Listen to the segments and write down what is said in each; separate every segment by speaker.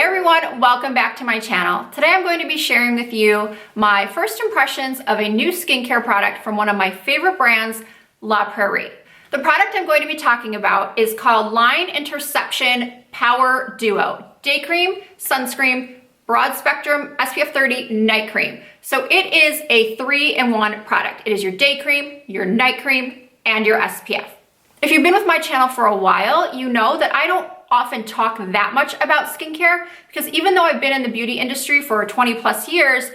Speaker 1: everyone, welcome back to my channel. Today I'm going to be sharing with you my first impressions of a new skincare product from one of my favorite brands, La Prairie. The product I'm going to be talking about is called Line Interception Power Duo Day Cream, Sunscreen, Broad Spectrum SPF 30 Night Cream. So it is a 3-in-1 product. It is your day cream, your night cream, and your SPF. If you've been with my channel for a while, you know that I don't often talk that much about skincare because even though I've been in the beauty industry for 20 plus years,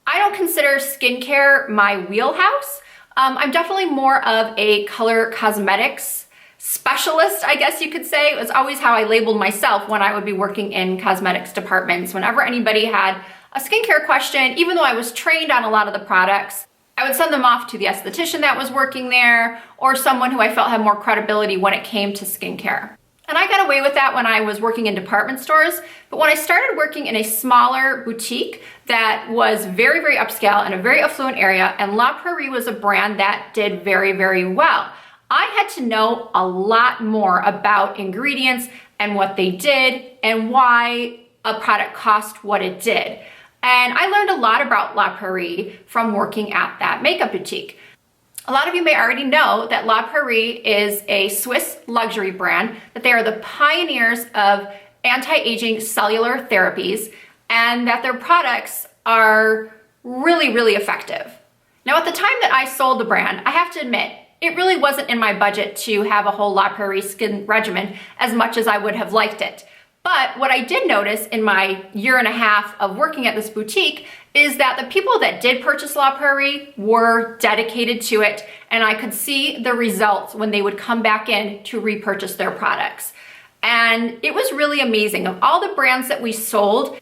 Speaker 1: I don't consider skincare my wheelhouse. I'm definitely more of a color cosmetics specialist, I guess you could say. It was always how I labeled myself when I would be working in cosmetics departments. Whenever anybody had a skincare question, even though I was trained on a lot of the products, I would send them off to the esthetician that was working there or someone who I felt had more credibility when it came to skincare. And I got away with that when I was working in department stores, but when I started working in a smaller boutique that was very, very upscale in a very affluent area, and La Prairie was a brand that did very, very well, I had to know a lot more about ingredients and what they did and why a product cost what it did. And I learned a lot about La Prairie from working at that makeup boutique. A lot of you may already know that La Prairie is a Swiss luxury brand, that they are the pioneers of anti-aging cellular therapies, and that their products are really, really effective. Now, at the time that I sold the brand, I have to admit, it really wasn't in my budget to have a whole La Prairie skin regimen as much as I would have liked it. But what I did notice in my year and a half of working at this boutique is that the people that did purchase La Prairie were dedicated to it, and I could see the results when they would come back in to repurchase their products. And it was really amazing. Of all the brands that we sold,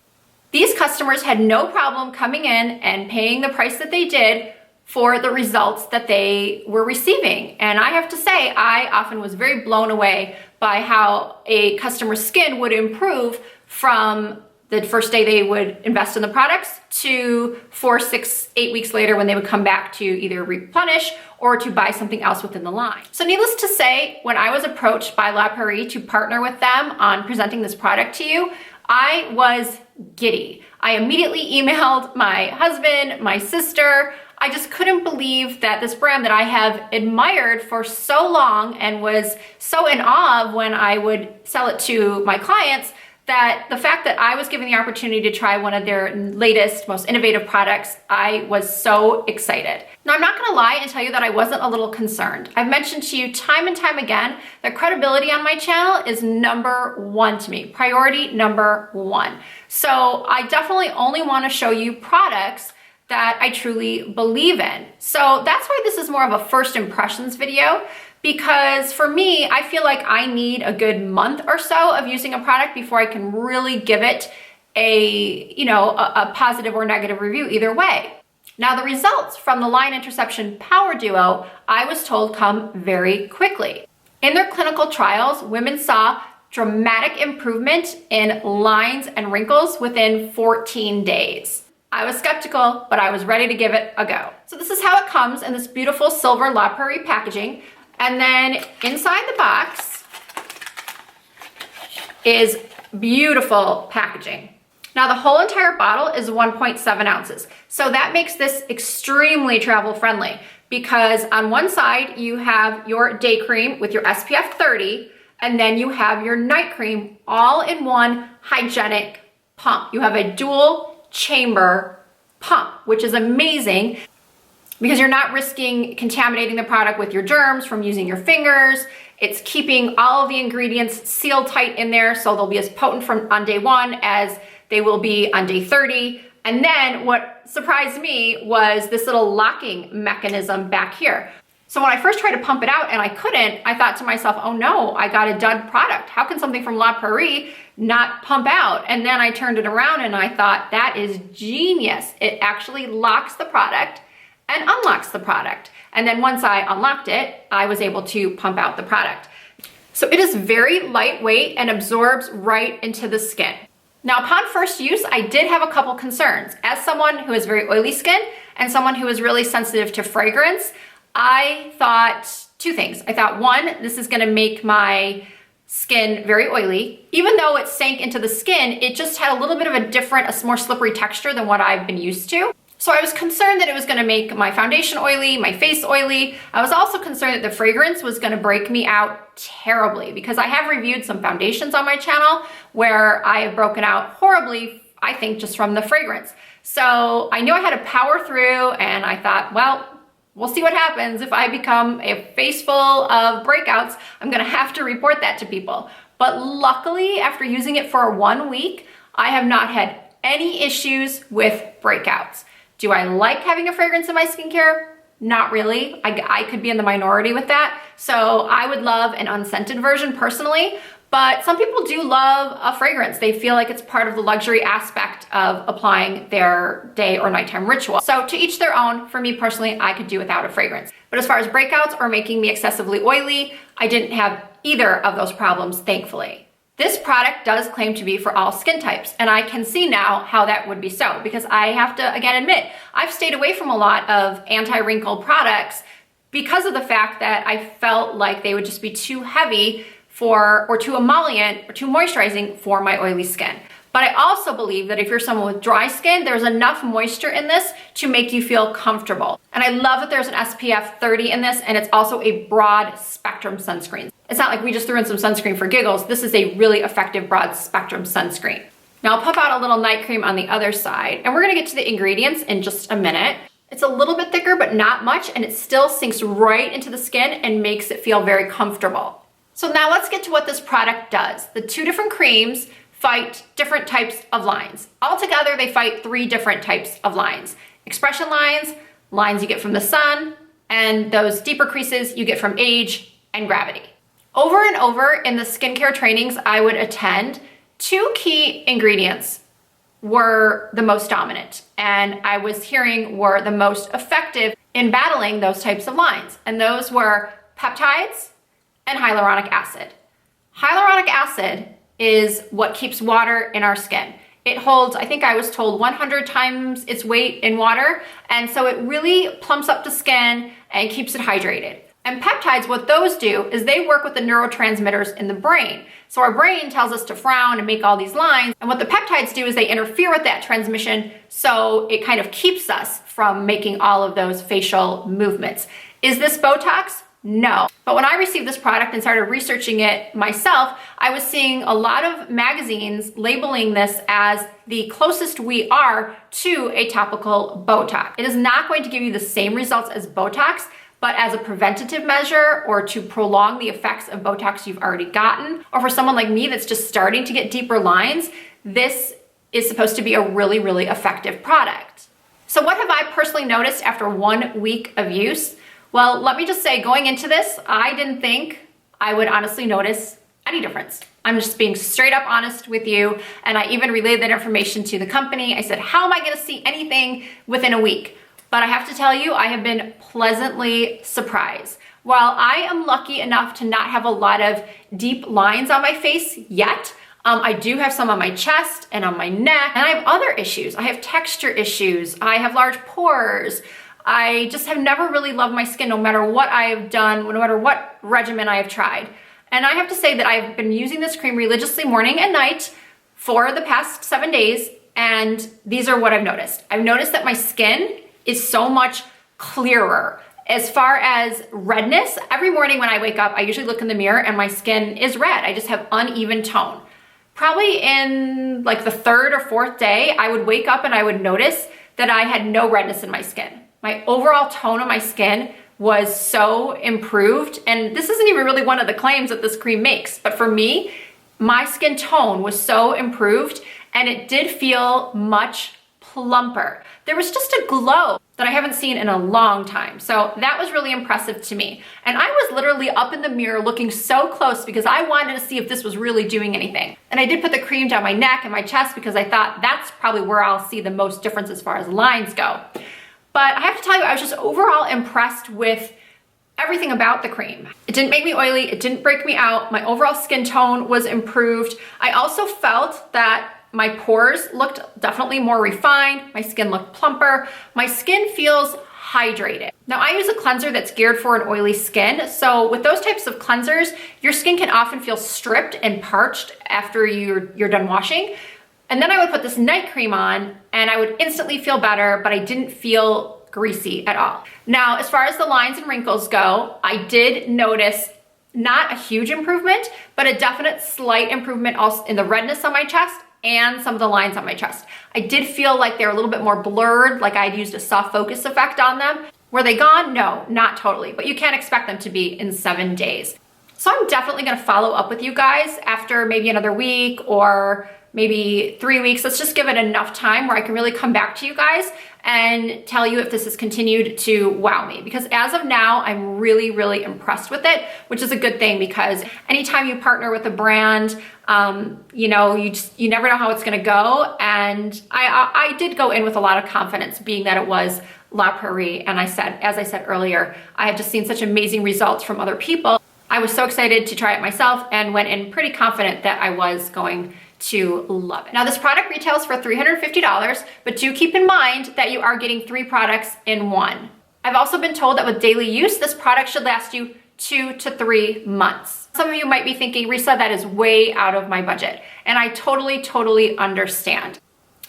Speaker 1: these customers had no problem coming in and paying the price that they did for the results that they were receiving. And I have to say, I often was very blown away by how a customer's skin would improve from the first day they would invest in the products to 4, 6, 8 weeks later when they would come back to either replenish or to buy something else within the line. So needless to say, when I was approached by La Prairie to partner with them on presenting this product to you, I was giddy. I immediately emailed my husband, my sister. I just couldn't believe that this brand that I have admired for so long and was so in awe of when I would sell it to my clients, that the fact that I was given the opportunity to try one of their latest, most innovative products, I was so excited. Now, I'm not gonna lie and tell you that I wasn't a little concerned. I've mentioned to you time and time again that credibility on my channel is #1 to me, priority #1. So I definitely only wanna show you products that I truly believe in. So that's why this is more of a first impressions video, because for me, I feel like I need a good month or so of using a product before I can really give it a positive or negative review either way. Now, the results from the Line Interception Power Duo, I was told, come very quickly. In their clinical trials, women saw dramatic improvement in lines and wrinkles within 14 days. I was skeptical, but I was ready to give it a go. So this is how it comes in this beautiful silver La Prairie packaging. And then inside the box is beautiful packaging. Now the whole entire bottle is 1.7 ounces. So that makes this extremely travel friendly because on one side you have your day cream with your SPF 30, and then you have your night cream all in one hygienic pump. You have a dual chamber pump, which is amazing because you're not risking contaminating the product with your germs from using your fingers. It's keeping all of the ingredients sealed tight in there, so they'll be as potent on day 1 as they will be on day 30. And then what surprised me was this little locking mechanism back here. So when I first tried to pump it out and I couldn't, I thought to myself, oh no, I got a dud product. How can something from La Prairie not pump out? And then I turned it around and I thought, that is genius. It actually locks the product and unlocks the product. And then once I unlocked it, I was able to pump out the product. So it is very lightweight and absorbs right into the skin. Now, upon first use, I did have a couple concerns. As someone who has very oily skin and someone who is really sensitive to fragrance, I thought 2 things. I thought, 1, this is gonna make my skin very oily. Even though it sank into the skin, it just had a little bit of a different, a more slippery texture than what I've been used to. So I was concerned that it was gonna make my foundation oily, my face oily. I was also concerned that the fragrance was gonna break me out terribly, because I have reviewed some foundations on my channel where I have broken out horribly, I think, just from the fragrance. So I knew I had to power through, and I thought, well, we'll see what happens. If I become a face full of breakouts, I'm gonna have to report that to people. But luckily, after using it for 1 week, I have not had any issues with breakouts. Do I like having a fragrance in my skincare? Not really. I could be in the minority with that. So I would love an unscented version personally, but some people do love a fragrance. They feel like it's part of the luxury aspect of applying their day or nighttime ritual. So to each their own. For me personally, I could do without a fragrance. But as far as breakouts or making me excessively oily, I didn't have either of those problems, thankfully. This product does claim to be for all skin types, and I can see now how that would be so, because I have to, again, admit, I've stayed away from a lot of anti-wrinkle products because of the fact that I felt like they would just be too heavy or too emollient or too moisturizing for my oily skin. But I also believe that if you're someone with dry skin, there's enough moisture in this to make you feel comfortable. And I love that there's an SPF 30 in this, and it's also a broad spectrum sunscreen. It's not like we just threw in some sunscreen for giggles. This is a really effective broad spectrum sunscreen. Now I'll pop out a little night cream on the other side, and we're gonna get to the ingredients in just a minute. It's a little bit thicker, but not much, and it still sinks right into the skin and makes it feel very comfortable. So now let's get to what this product does. The two different creams fight different types of lines. Altogether, they fight 3 different types of lines. Expression lines, lines you get from the sun, and those deeper creases you get from age and gravity. Over and over in the skincare trainings I would attend, 2 key ingredients were the most dominant, and I was hearing were the most effective in battling those types of lines. And those were peptides and hyaluronic acid. Hyaluronic acid is what keeps water in our skin. It holds, I think I was told, 100 times its weight in water, and so it really plumps up the skin and keeps it hydrated. And peptides, what those do is they work with the neurotransmitters in the brain. So our brain tells us to frown and make all these lines, and what the peptides do is they interfere with that transmission, so it kind of keeps us from making all of those facial movements. Is this Botox? No. But when I received this product and started researching it myself, I was seeing a lot of magazines labeling this as the closest we are to a topical Botox. It is not going to give you the same results as Botox, but as a preventative measure or to prolong the effects of Botox you've already gotten, or for someone like me that's just starting to get deeper lines, this is supposed to be a really, really effective product. So what have I personally noticed after 1 week of use? Well, let me just say, going into this, I didn't think I would honestly notice any difference. I'm just being straight up honest with you, and I even relayed that information to the company. I said, how am I gonna see anything within a week? But I have to tell you, I have been pleasantly surprised. While I am lucky enough to not have a lot of deep lines on my face yet, I do have some on my chest and on my neck, and I have other issues. I have texture issues, I have large pores, I just have never really loved my skin no matter what I have done, no matter what regimen I have tried. And I have to say that I've been using this cream religiously morning and night for the past 7 days, and these are what I've noticed. I've noticed that my skin is so much clearer. As far as redness, every morning when I wake up, I usually look in the mirror and my skin is red. I just have uneven tone. Probably in like the 3rd or 4th day, I would wake up and I would notice that I had no redness in my skin. My overall tone of my skin was so improved, and this isn't even really one of the claims that this cream makes, but for me, my skin tone was so improved and it did feel much plumper. There was just a glow that I haven't seen in a long time, so that was really impressive to me. And I was literally up in the mirror looking so close because I wanted to see if this was really doing anything. And I did put the cream down my neck and my chest because I thought that's probably where I'll see the most difference as far as lines go. But I have to tell you, I was just overall impressed with everything about the cream. It didn't make me oily, it didn't break me out, my overall skin tone was improved. I also felt that my pores looked definitely more refined, my skin looked plumper, my skin feels hydrated. Now I use a cleanser that's geared for an oily skin. So with those types of cleansers, your skin can often feel stripped and parched after you're done washing. And then I would put this night cream on and I would instantly feel better, but I didn't feel greasy at all. Now, as far as the lines and wrinkles go, I did notice not a huge improvement, but a definite slight improvement also in the redness on my chest and some of the lines on my chest. I did feel like they were a little bit more blurred, like I'd used a soft focus effect on them. Were they gone? No, not totally, but you can't expect them to be in 7 days. So I'm definitely gonna follow up with you guys after maybe another week or maybe 3 weeks. Let's just give it enough time where I can really come back to you guys and tell you if this has continued to wow me. Because as of now, I'm really, really impressed with it, which is a good thing because anytime you partner with a brand, you know, you never know how it's gonna go. And I did go in with a lot of confidence, being that it was La Prairie. And as I said earlier, I have just seen such amazing results from other people. I was so excited to try it myself and went in pretty confident that I was going to love it. Now this product retails for $350, but do keep in mind that you are getting 3 products in one. I've also been told that with daily use, this product should last you 2 to 3 months. Some of you might be thinking, Risa, that is way out of my budget. And I totally understand.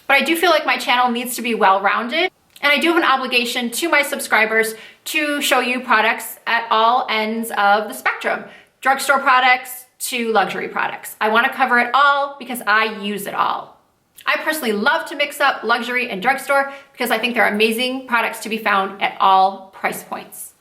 Speaker 1: But I do feel like my channel needs to be well-rounded. And I do have an obligation to my subscribers to show you products at all ends of the spectrum. Drugstore products to luxury products. I want to cover it all because I use it all. I personally love to mix up luxury and drugstore because I think they're amazing products to be found at all price points.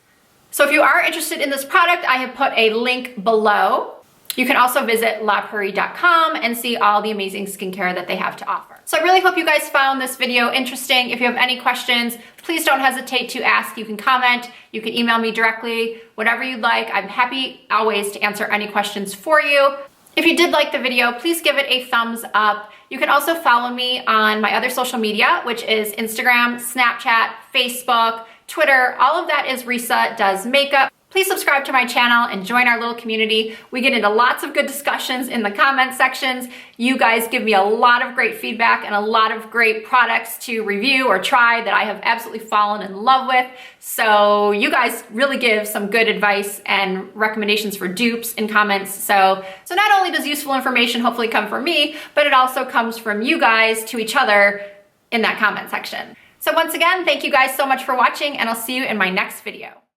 Speaker 1: So if you are interested in this product, I have put a link below. You can also visit laprairie.com and see all the amazing skincare that they have to offer. So I really hope you guys found this video interesting. If you have any questions, please don't hesitate to ask. You can comment, you can email me directly, whatever you'd like. I'm happy always to answer any questions for you. If you did like the video, please give it a thumbs up. You can also follow me on my other social media, which is Instagram, Snapchat, Facebook, Twitter. All of that is Risa Does Makeup. Please subscribe to my channel and join our little community. We get into lots of good discussions in the comment sections. You guys give me a lot of great feedback and a lot of great products to review or try that I have absolutely fallen in love with. So you guys really give some good advice and recommendations for dupes in comments. So not only does useful information hopefully come from me, but it also comes from you guys to each other in that comment section. So once again, thank you guys so much for watching, and I'll see you in my next video.